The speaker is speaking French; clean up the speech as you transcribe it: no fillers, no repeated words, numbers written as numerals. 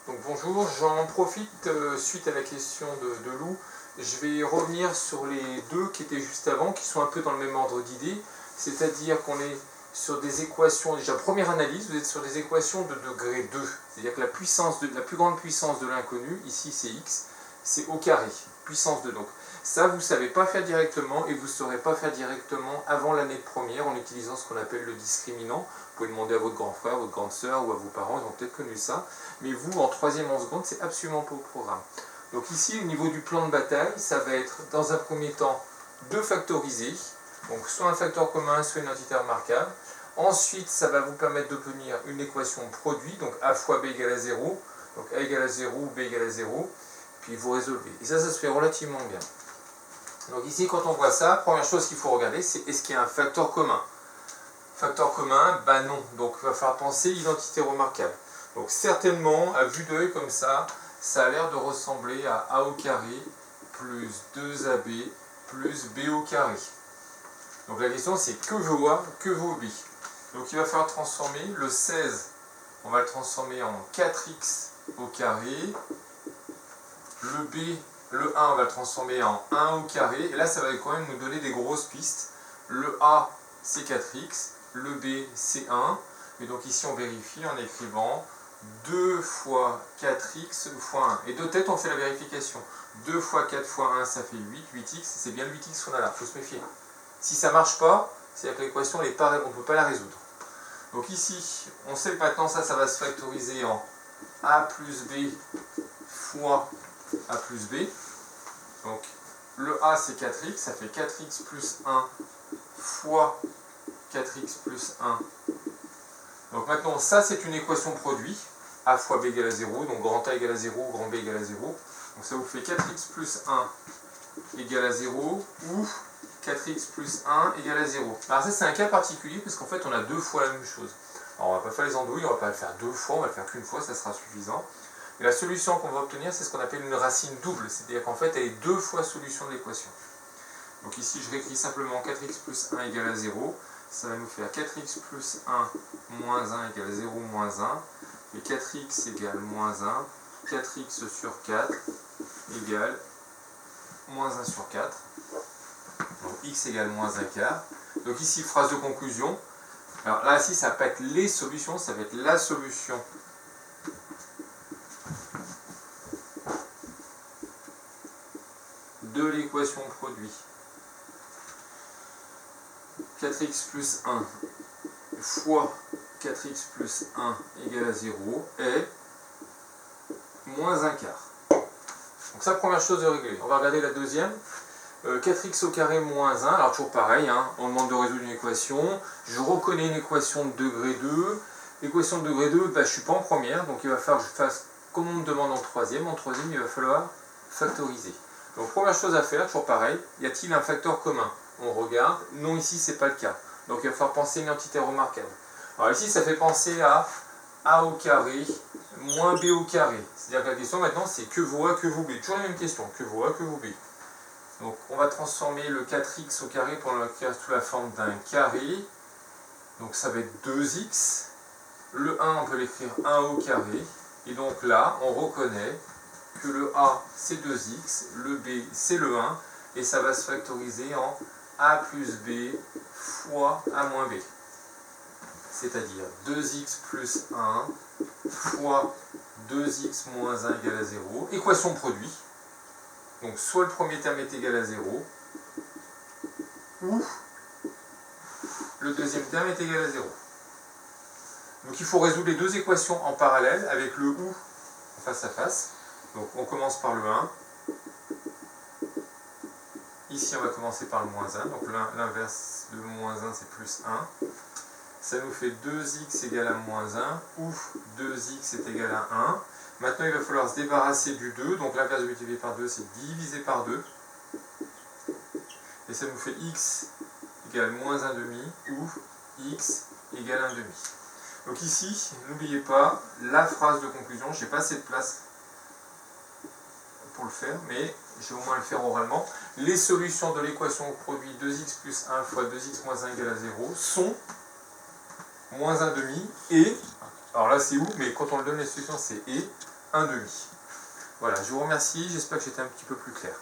Donc bonjour, j'en profite suite à la question de Lou, je vais revenir sur les deux qui étaient juste avant, qui sont un peu dans le même ordre d'idée, c'est-à-dire qu'on est sur des équations, déjà première analyse, vous êtes sur des équations de degré 2, c'est-à-dire que la plus grande puissance de l'inconnu, ici c'est x, c'est au carré, puissance 2. Donc ça vous ne savez pas faire directement et vous ne saurez pas faire directement avant l'année de première en utilisant ce qu'on appelle le discriminant. Vous pouvez demander à votre grand frère, votre grande sœur ou à vos parents, ils ont peut-être connu ça. Mais vous, en troisième, en seconde, c'est absolument pas au programme. Donc ici, au niveau du plan de bataille, ça va être dans un premier temps 2 factorisés, donc soit un facteur commun, soit une entité remarquable. Ensuite, ça va vous permettre d'obtenir une équation produit, donc a fois b égale à 0, donc a égale à 0 ou b égale à 0, puis vous résolvez. Et ça se fait relativement bien. Donc ici, quand on voit ça, première chose qu'il faut regarder, c'est est-ce qu'il y a un facteur commun? Facteur commun, ben non. Donc il va falloir penser identité remarquable. Donc certainement, à vue d'œil comme ça a l'air de ressembler à a au carré plus 2ab plus b au carré. Donc la question c'est que vaut a, que vaut b. Donc il va falloir transformer le 16, on va le transformer en 4x au carré. Le b, le 1, on va le transformer en 1 au carré. Et là ça va quand même nous donner des grosses pistes. Le a c'est 4x, le b c'est 1. Et donc ici on vérifie en écrivant 2 fois 4x fois 1. Et de tête, on fait la vérification. 2 fois 4 fois 1, ça fait 8. 8x, c'est bien le 8x qu'on a là. Il faut se méfier. Si ça ne marche pas, c'est que l'équation, on ne peut pas la résoudre. Donc ici, on sait que maintenant, ça va se factoriser en a plus b fois a plus b. Donc, le a, c'est 4x. Ça fait 4x plus 1 fois 4x plus 1. Donc maintenant, ça, c'est une équation produit. A fois b égale à 0, donc grand A égale à 0, grand B égale à 0. Donc ça vous fait 4x plus 1 égale à 0 ou 4x plus 1 égale à 0. Alors ça c'est un cas particulier parce qu'en fait on a deux fois la même chose. Alors on ne va pas faire les andouilles, on ne va pas le faire deux fois, on va le faire qu'une fois, ça sera suffisant. Et la solution qu'on va obtenir c'est ce qu'on appelle une racine double, c'est-à-dire qu'en fait elle est deux fois solution de l'équation. Donc ici je réécris simplement 4x plus 1 égale à 0. Ça va nous faire 4x plus 1 moins 1 égale à 0 moins 1. Et 4x égale moins 1, 4x sur 4 égale moins 1 sur 4. Donc x égale moins 1 quart. Donc ici, phrase de conclusion. Alors là, ici, ça va pas être les solutions, ça va être la solution de l'équation produit. 4x plus 1 fois 4x plus 1 égale à 0 est moins 1 quart. Donc ça, première chose de régler. On va regarder la deuxième. 4x au carré moins 1. Alors toujours pareil, hein, on demande de résoudre une équation. Je reconnais une équation de degré 2. L'équation de degré 2, je ne suis pas en première, donc il va falloir que je fasse comme on me demande en troisième. En troisième, il va falloir factoriser. Donc première chose à faire, toujours pareil, y a-t-il un facteur commun? On regarde. Non, ici, ce n'est pas le cas. Donc il va falloir penser une entité remarquable. Alors ici, ça fait penser à a au carré moins b au carré. C'est-à-dire que la question maintenant, c'est que vaut a, que vaut b. Toujours la même question, que vaut a, que vaut b. Donc on va transformer le 4x au carré pour l'écrire sous la forme d'un carré. Donc ça va être 2x. Le 1, on peut l'écrire 1 au carré. Et donc là, on reconnaît que le a, c'est 2x, le b, c'est le 1. Et ça va se factoriser en a plus b fois a moins b. C'est-à-dire 2x plus 1 fois 2x moins 1 égale à 0. Équation produit. Donc soit le premier terme est égal à 0, ou le deuxième terme est égal à 0. Donc il faut résoudre les deux équations en parallèle avec le ou face à face. Donc on commence par le 1. Ici on va commencer par le moins 1. Donc l'inverse de moins 1 c'est plus 1. Ça nous fait 2x égale à moins 1, ou 2x est égal à 1. Maintenant, il va falloir se débarrasser du 2. Donc l'inverse de multiplier par 2, c'est diviser par 2. Et ça nous fait x égale moins 1 demi, ou x égale 1 demi. Donc ici, n'oubliez pas la phrase de conclusion. Je n'ai pas assez de place pour le faire, mais je vais au moins le faire oralement. Les solutions de l'équation au produit 2x plus 1 fois 2x moins 1 égale à 0 sont moins 1 demi et, alors là c'est où, mais quand on le donne les solutions c'est et, 1,5. Voilà, je vous remercie, j'espère que j'étais un petit peu plus clair.